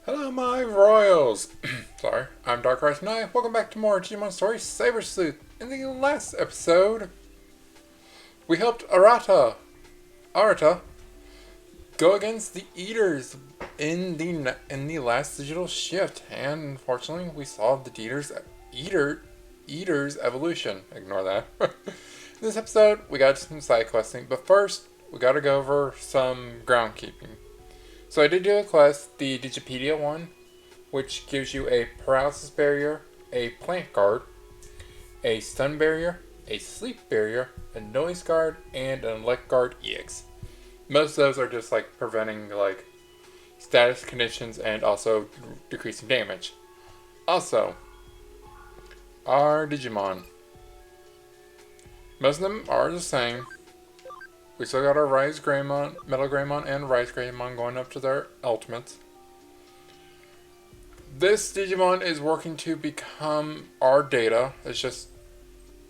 Hello, my royals! Sorry, I'm DarkriseKnight. Welcome back to more Digimon Story Saber Sleuth. In the last episode, we helped Arata, go against the Eaters in the last digital shift, and unfortunately, we saw the Eaters evolution. Ignore that. In this episode, we got some side questing, but first, we gotta go over some groundkeeping. So I did do a quest, the Digipedia one, which gives you a paralysis barrier, a plant guard, a stun barrier, a sleep barrier, a noise guard, and an elect guard EX. Most of those are just like preventing like status conditions and also decreasing damage. Also, our Digimon. Most of them are the same. We still got our Rise Greymon, Metal Greymon, and Rise Greymon going up to their ultimates. This Digimon is working to become our data. It's just,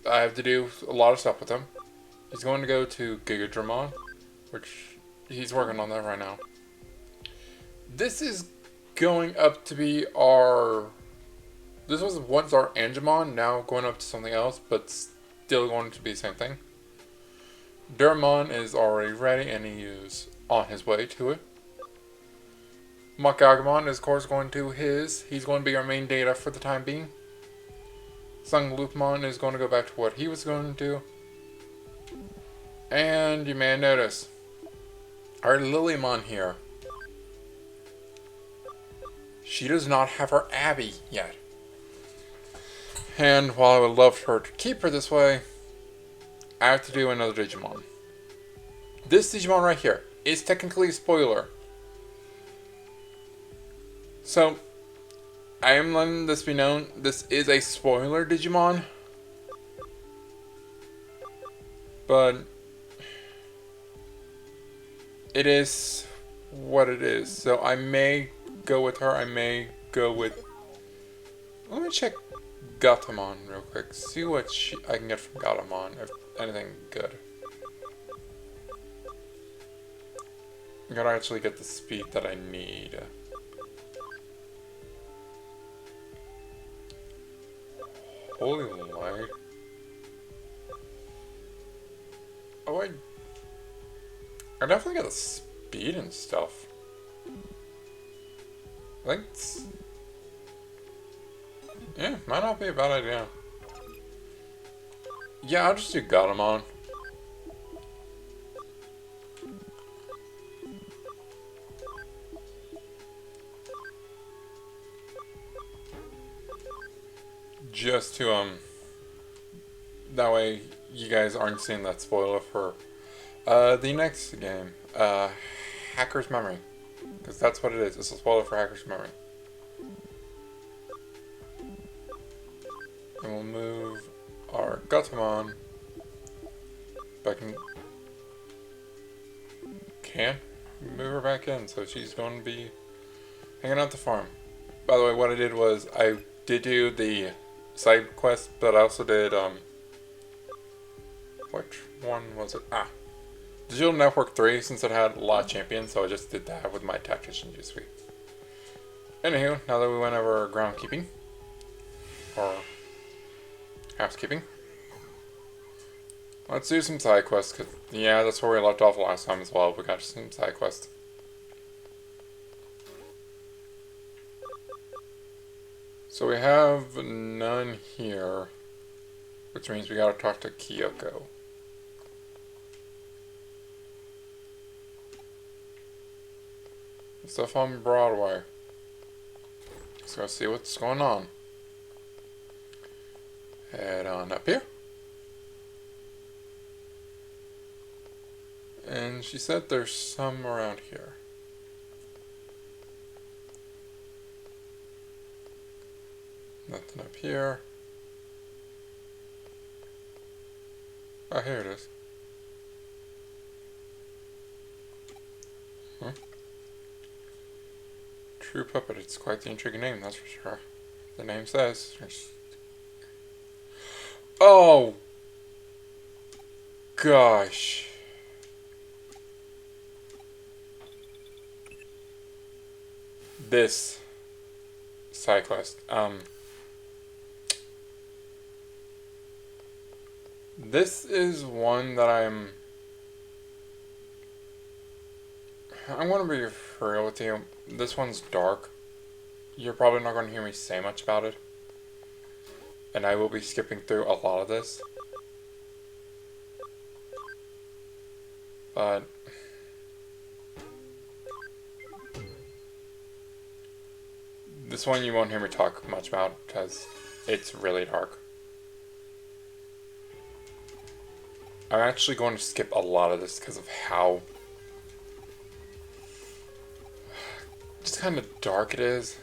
I have to do a lot of stuff with him. He's going to go to Gigadramon, which he's working on that right now. This is going up to be our, this was once our Angemon, now going up to something else, but still going to be the same thing. Duramon is already ready and he is on his way to it. Makagamon is of course going to he's going to be our main data for the time being. Sungloopmon is going to go back to what he was going to do. And you may notice, our Lilymon here, she does not have her Abby yet. And while I would love her to keep her this way, I have to do another Digimon. This Digimon right here is technically a spoiler. So, I am letting this be known, this is a spoiler Digimon. But, it is what it is. So I may go with her, I may go with... Let me check Gatomon real quick. See what I can get from Gatomon, if anything good. I gotta actually get the speed that I need. Holy light. Oh, I definitely got the speed and stuff. I think it's... Yeah, might not be a bad idea. Yeah, I'll just do Gatomon. Just to, that way you guys aren't seeing that spoiler for, the next game, Hacker's Memory. Because that's what it is, it's a spoiler for Hacker's Memory. And we'll move our Gatomon back in. Can't move her back in, so she's going to be hanging out the farm. By the way, what I did was I did do the side quest, but I also did which one was it? Digital Network 3, since it had a lot of champions, so I just did that with my tactician this week. Anywho, now that we went over groundkeeping or housekeeping, let's do some side quests, because yeah, that's where we left off last time as well. We got some side quests. So we have none here, which means we gotta talk to Kyoko. Stuff on Broadway. Let's go see what's going on. Head on up here. And she said there's some around here. Nothing up here. Oh, here it is. Huh? True Puppet, it's quite the intriguing name, that's for sure. The name says. Oh! Gosh. This side quest. This is one that I'm gonna be real with you. This one's dark. You're probably not gonna hear me say much about it. And I will be skipping through a lot of this. But this one you won't hear me talk much about because it's really dark. I'm actually going to skip a lot of this because of how just kind of dark it is.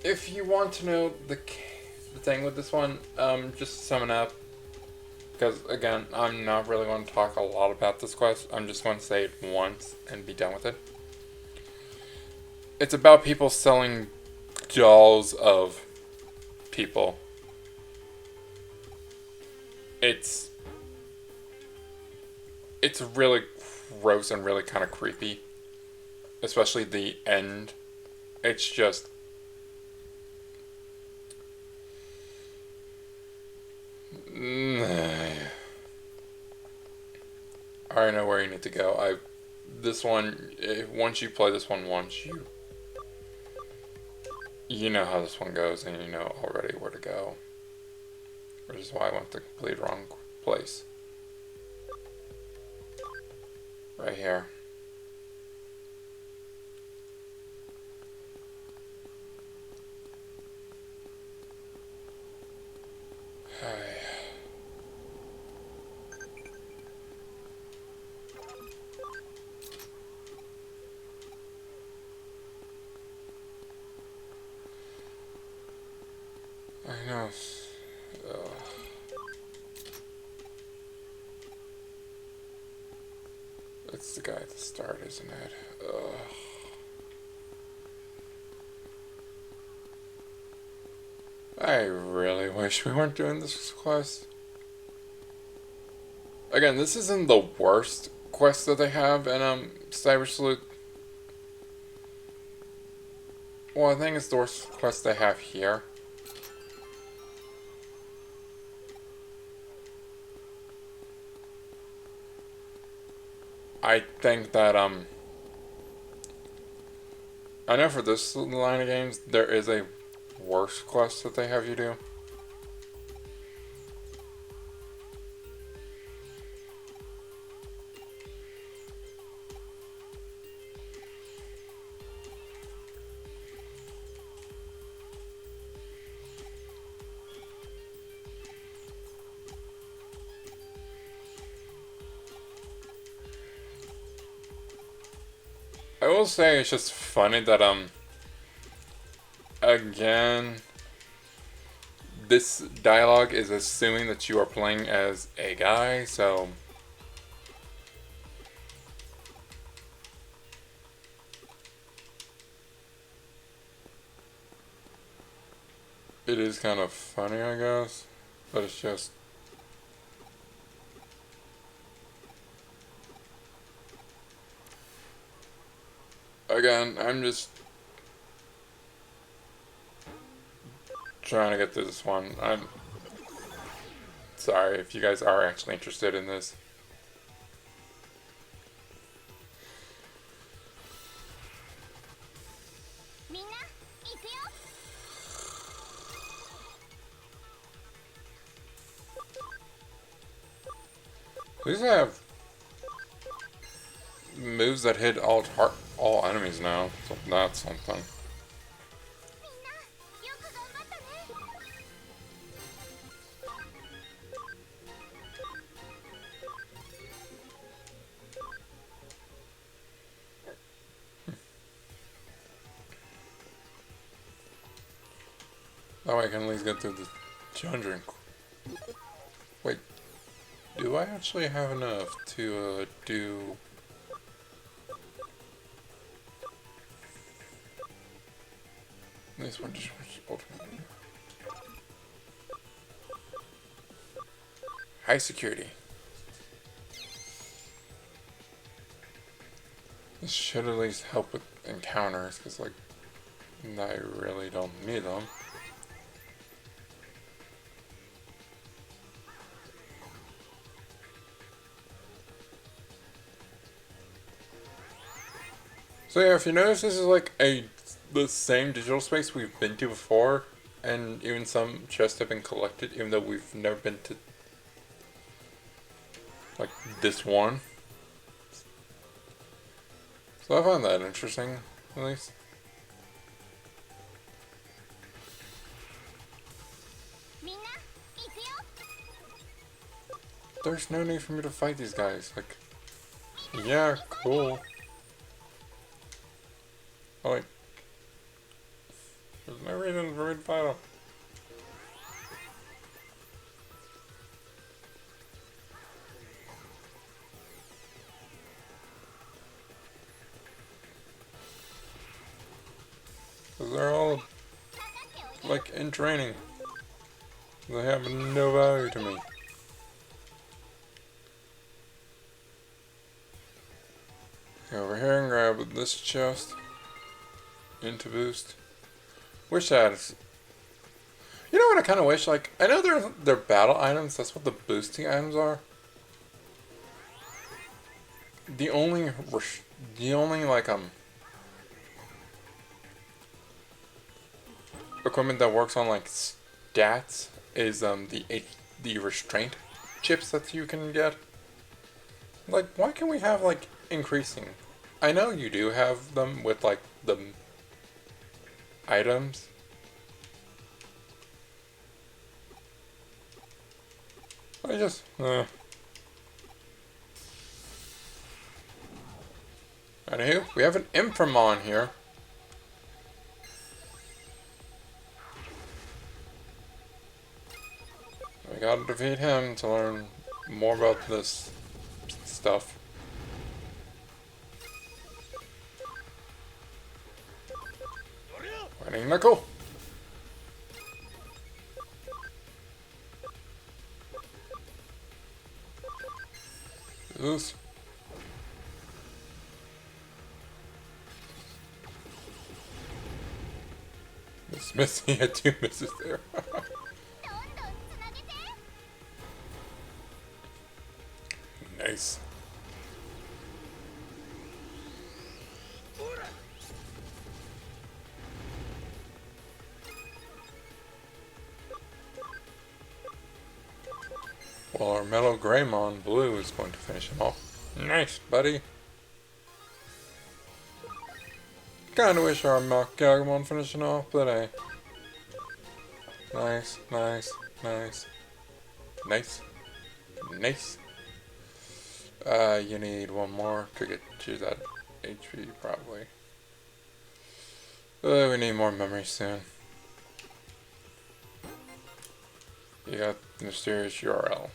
If you want to know the thing with this one, just to sum it up, because again, I'm not really going to talk a lot about this quest. I'm just going to say it once and be done with it. It's about people selling dolls of people. It's really gross and really kind of creepy, especially the end. It's just I already know where you need to go. This one, once you play this one once, you know how this one goes, and you know already where to go. Which is why I went to the complete wrong place. Right here. I know. It's the guy at the start, isn't it? I really wish we weren't doing this quest. Again, this isn't the worst quest that they have in Sleuth. Well, I think it's the worst quest they have here. I think that I know for this line of games there is a worse quest that they have you do. I will say it's just funny that again, this dialogue is assuming that you are playing as a guy, so it is kind of funny, I guess, but it's just again, I'm just trying to get through this one. I'm sorry if you guys are actually interested in this. These have moves that hit all enemies now, so that's something. That way I can at least get through the dungeon. Wait, do I actually have enough to do... This one just ultimate. High security. This should at least help with encounters, because, like, I really don't need them. So yeah, if you notice, this is like the same digital space we've been to before, and even some chests have been collected, even though we've never been to like this one. So I find that interesting, at least. There's no need for me to fight these guys. Like, yeah, cool. Oh, wait. There's no reason for me to fight them. Because they're all, like, in training. They have no value to me. Go over here and grab this chest. Into boost. Wish I had. You know what I kind of wish? Like, I know they're battle items. That's what the boosting items are. The only like equipment that works on like stats is the restraint chips that you can get. Like, why can't we have like increasing? I know you do have them with like the items. I just Anywho, we have an Inframon here. We gotta defeat him to learn more about this stuff. Fighting Nickel. Sleuth. It's missing. He had 2 misses there. Nice. Well, our Metal Greymon Blue is going to finish him off. Nice, buddy. Kinda wish our Mach Galgamon finishing off, but hey. Nice, nice, nice. Nice. Nice. You need one more to get to that HP, probably. We need more memory soon. You got the mysterious URL.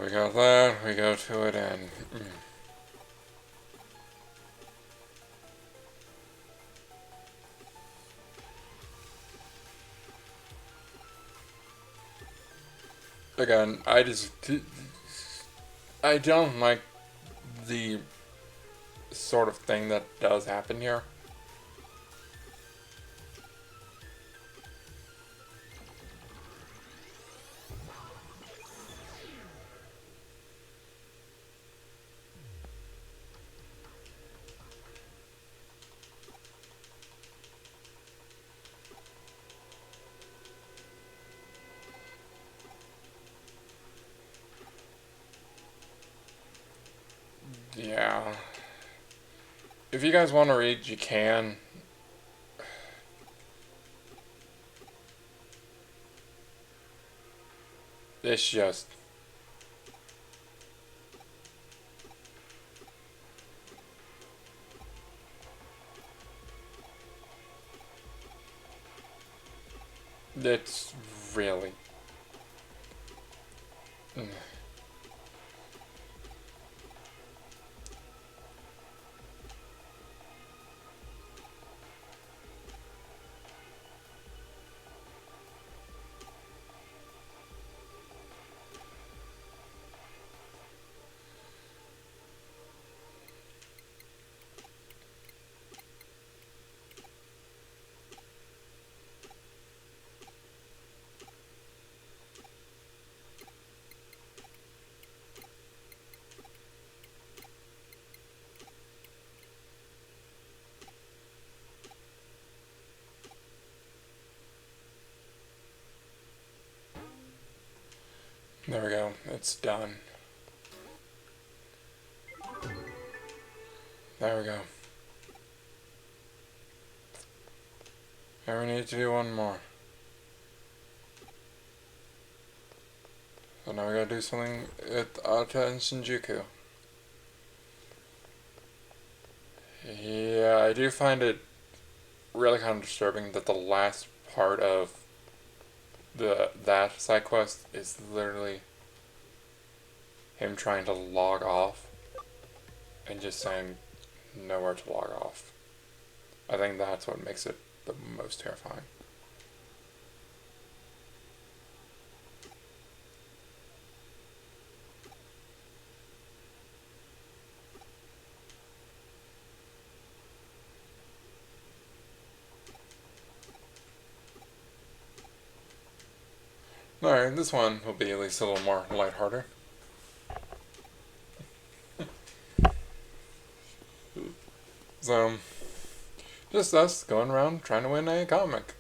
We got that, we go to it, and again, I don't like the sort of thing that does happen here. Yeah. If you guys want to read, you can. It's just... It's really... Mm. There we go. It's done. There we go. And we need to do one more. So now we gotta do something at Ata and Shinjuku. Yeah, I do find it really kind of disturbing that the last part of that side quest is literally him trying to log off and just saying nowhere to log off. I think that's what makes it the most terrifying. Alright, this one will be at least a little more lighthearted. So, just us going around trying to win a comic.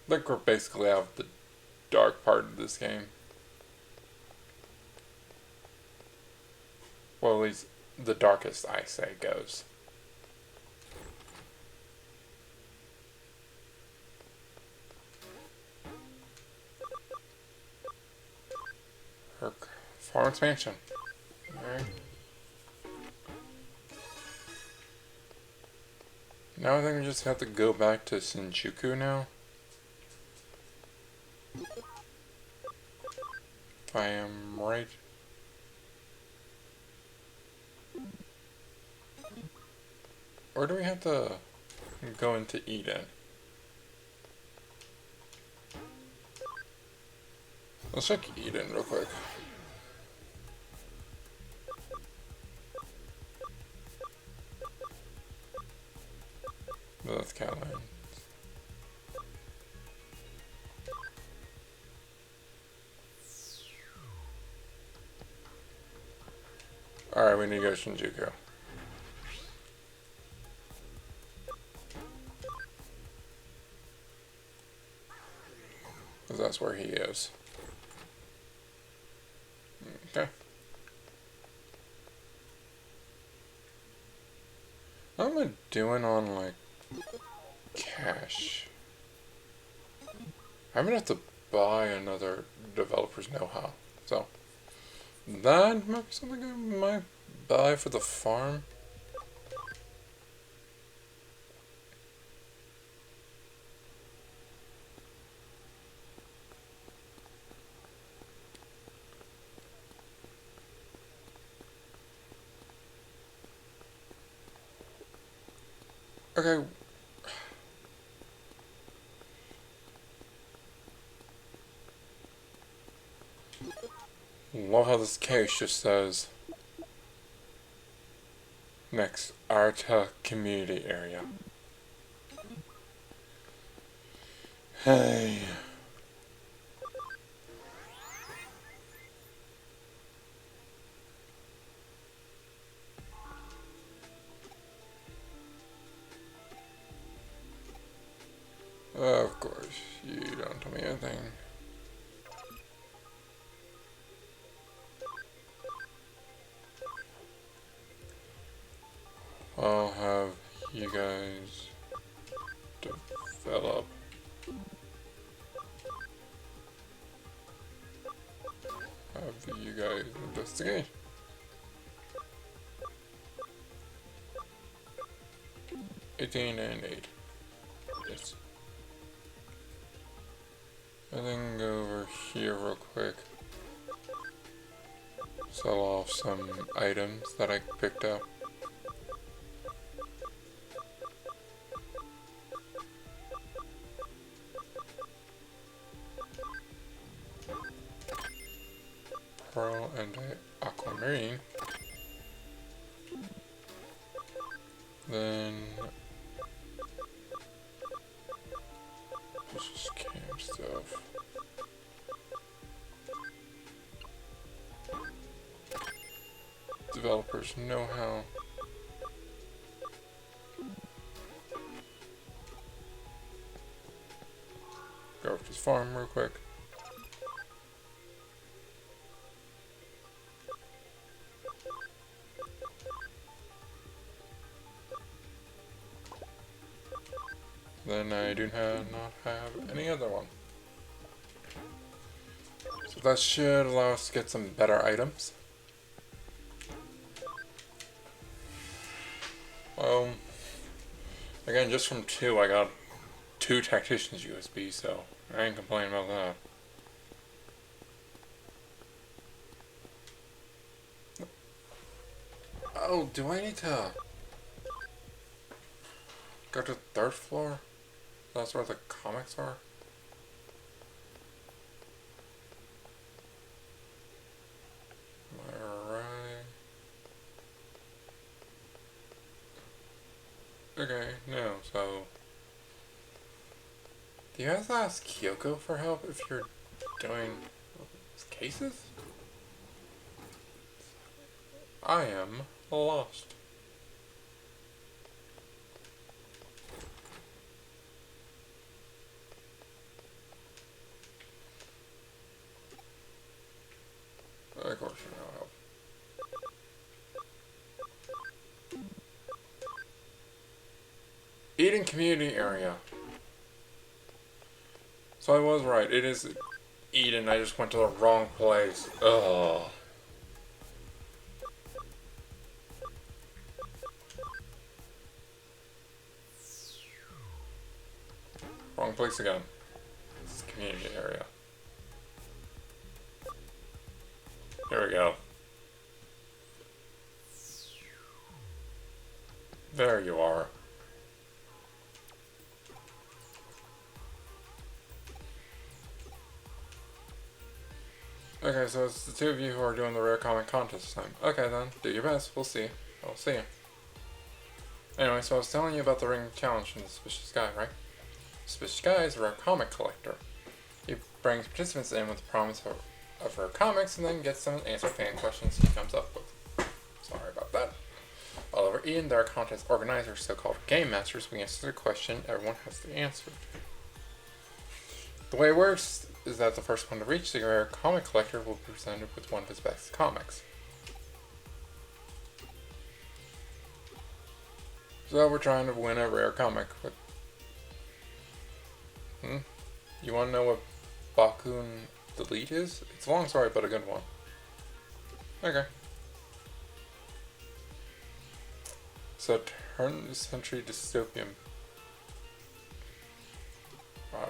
I think we're basically out of the dark part of this game. Well, at least the darkest, I say, goes. Farm expansion. Alright. Now I think we just have to go back to Shinjuku now. If I am right. Or do we have to go into Eden? Let's check Eden real quick. That's Catland. Alright, we need to go to Shinjuku. Because that's where he is. Okay. How am I doing on, like, cash? I'm gonna have to buy another developer's know-how. So, that might be something I might buy for the farm. Okay. Love how this case just says next Arta community area. Hey. Of course, you don't tell me anything. I'll have you guys develop have you guys investigate. $18 and $8. Yes. And then go over here real quick. Sell off some items that I picked up. Pearl and aquamarine. Then this is camp stuff. Developers know-how. Go over to this farm real quick. Then I do not have any other one. So that should allow us to get some better items. Well, again, just from 2, I got 2 Tactician's USB, so I ain't complaining about that. Oh, do I need to go to the 3rd floor? That's where the comics are? Am I right? Okay, no, so... Do you guys ask Kyoko for help if you're doing cases? I am lost. Of course, you know help. Eden community area. So I was right. It is Eden. I just went to the wrong place. Ugh. Wrong place again. This is community area. There we go. There you are. Okay, so it's the 2 of you who are doing the rare comic contest this time. Okay then, do your best. We'll see. I'll see you. Anyway, so I was telling you about the ring challenge from the Suspicious Guy, right? Suspicious Guy is a rare comic collector. He brings participants in with the promise of rare comics and then gets them to answer fan questions he comes up with. Sorry about that. All over Eden, there are contest organizers, so-called game masters. We answer the question everyone has to answer. The way it works is that the first one to reach the rare comic collector will be presented with one of his best comics. So we're trying to win a rare comic. You want to know what Bakun Delete is? It's a long story, but a good one. Okay. So turn the century dystopian. Wow.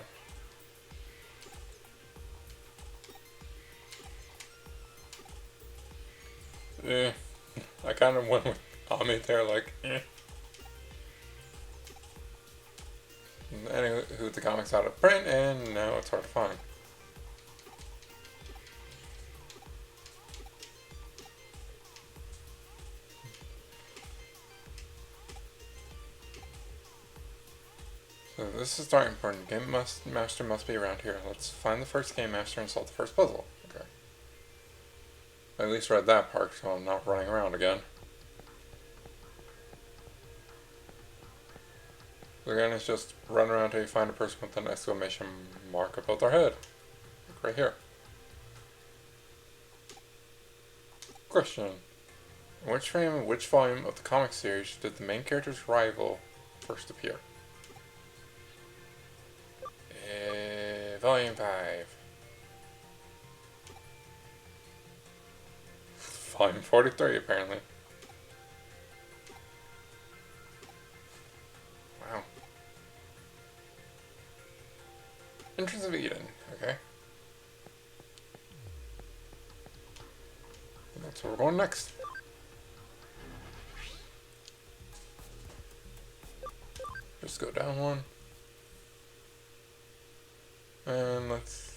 I kind of went with Ami there, like, Anywho, the comic's out of print, and now it's hard to find. So this is starting point. Game master must be around here. Let's find the first game master and solve the first puzzle. Okay. I at least read that part, so I'm not running around again. Again, it's just run around till you find a person with an exclamation mark above their head. Like right here. Question. In which frame of which volume of the comic series did the main character's rival first appear? Volume 5. Volume 43, apparently. Wow. Entrance of Eden. Okay. And that's where we're going next. Just go down one. And let's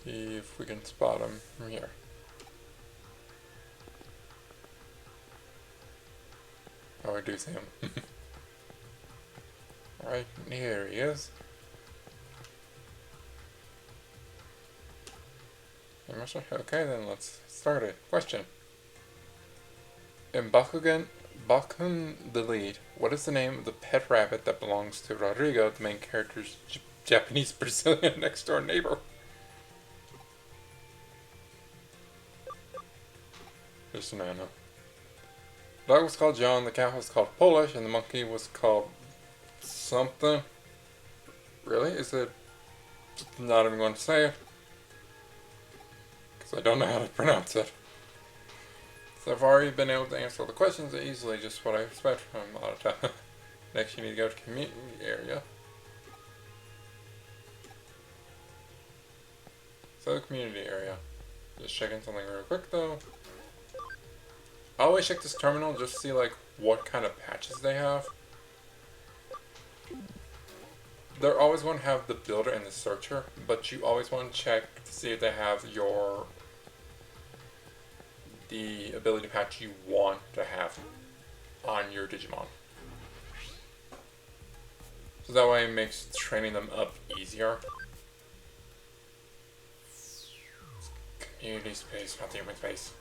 see if we can spot him from here. Oh, I do see him. Alright, here he is. Okay, then let's start it. Question. In Bakun the Lead, what is the name of the pet rabbit that belongs to Rodrigo, the main character's Japanese Brazilian next door neighbor? Just an Anna. The dog was called John, the cat was called Polish, and the monkey was called something. Really? Is it not even going to say it? Because I don't know how to pronounce it. So far, you've been able to answer all the questions easily, just what I expect from a lot of time. Next, you need to go to community area. So, community area. Just checking something real quick though. I always check this terminal just to see like what kind of patches they have. They're always going to have the builder and the searcher, but you always want to check to see if they have the ability patch you want to have on your Digimon. So that way it makes training them up easier. Community space, not the human space.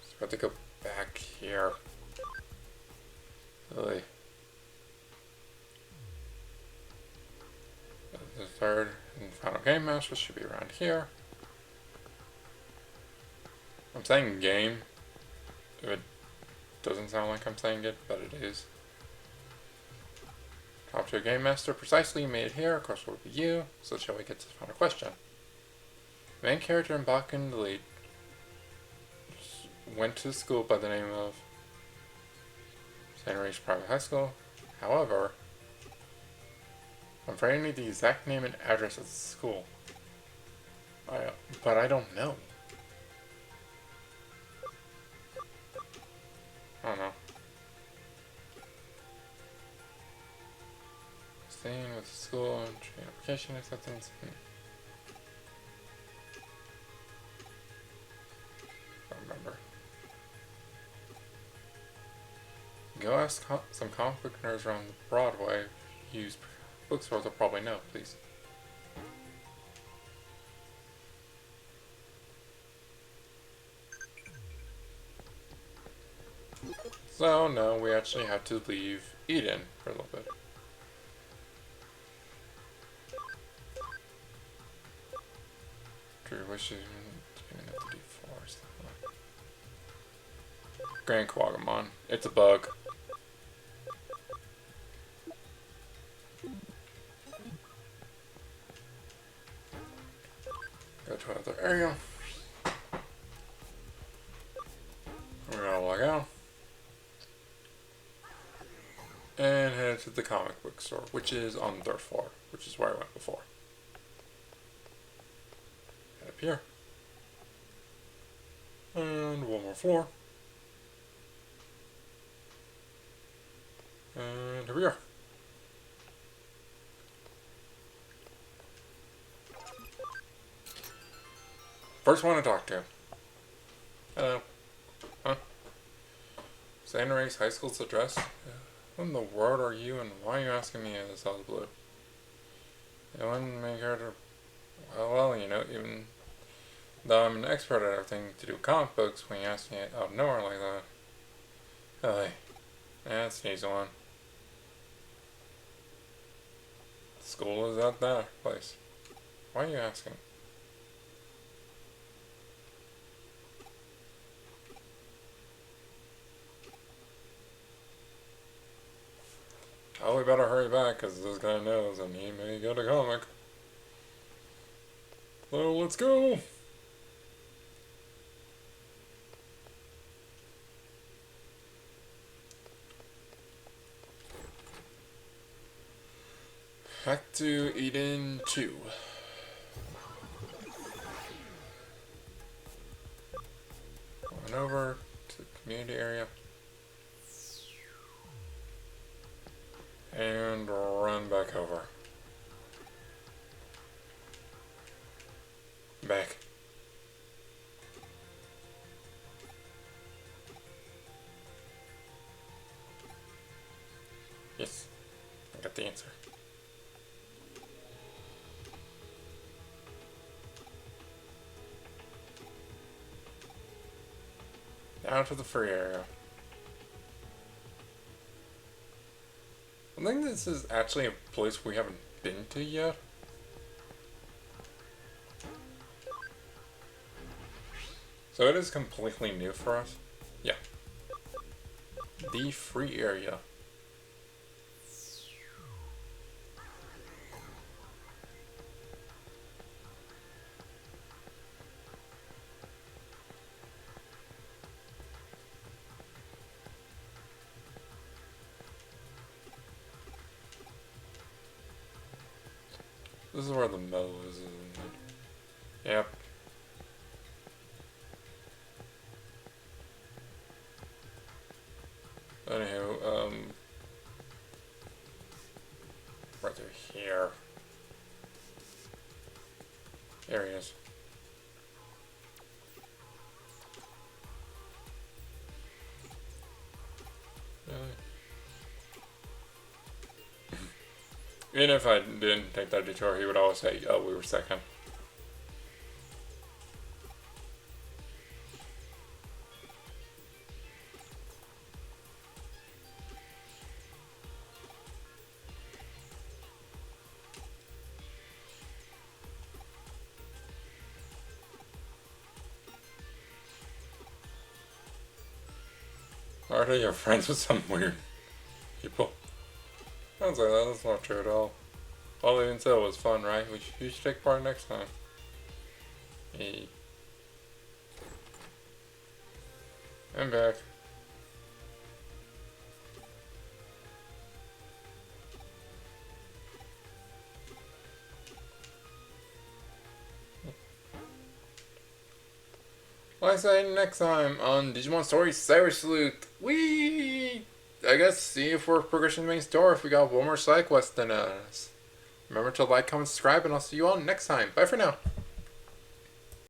So I have to go back here. Really. The third and final game master should be around here. I'm saying game. If it doesn't sound like I'm saying it, but it is. Talk to a game master precisely. You made it here. Of course, it will be you. So shall we get to the final question? The main character in Bakken the Lead went to school by the name of St. Mary's Private High School. However, I'm afraid I need the exact name and address of the school. But I don't know. I don't know. Staying with the school and train application acceptance. I don't remember. Go ask some comic book nerds around Broadway. Use bookstores will probably know, please. So, no, we actually have to leave Eden for a little bit. True wishes to do forest. Grand Quagamon. It's a bug. Go to another area. We're gonna log out. And head to the comic book store, which is on the third floor, which is where I went before. Head up here. And one more floor. And here we are. First one to talk to. Hello. Huh? St. Mary's High School's address? What in the world are you and why are you asking me this out of the blue? It wouldn't make her to... Well, you know, even though I'm an expert at everything to do with comic books, when you ask me out of nowhere like that... Hey, that's an easy one. The school is at that place. Why are you asking? Oh, we better hurry back, because this guy knows, and he may get a comic. So, let's go! Back to Eden 2. Going over to the community area. And run back over. Back. Yes, I got the answer. Down to the free area. I think this is actually a place we haven't been to yet. So it is completely new for us. Yeah. The free area. This is where the mow is, isn't it? Yep. Anywho, right through here. There he is. Even if I didn't take that detour, he would always say, oh, we were second. Are you friends with some weird people? Sounds like that. That's not true at all. All they even said was fun, right? You should take part next time. Hey. I'm back. Like I say, next time on Digimon Story Cyber Sleuth. I guess see if we're progressing the main story if we got one more side quest than us. Remember to like, comment, subscribe, and I'll see you all next time. Bye for now.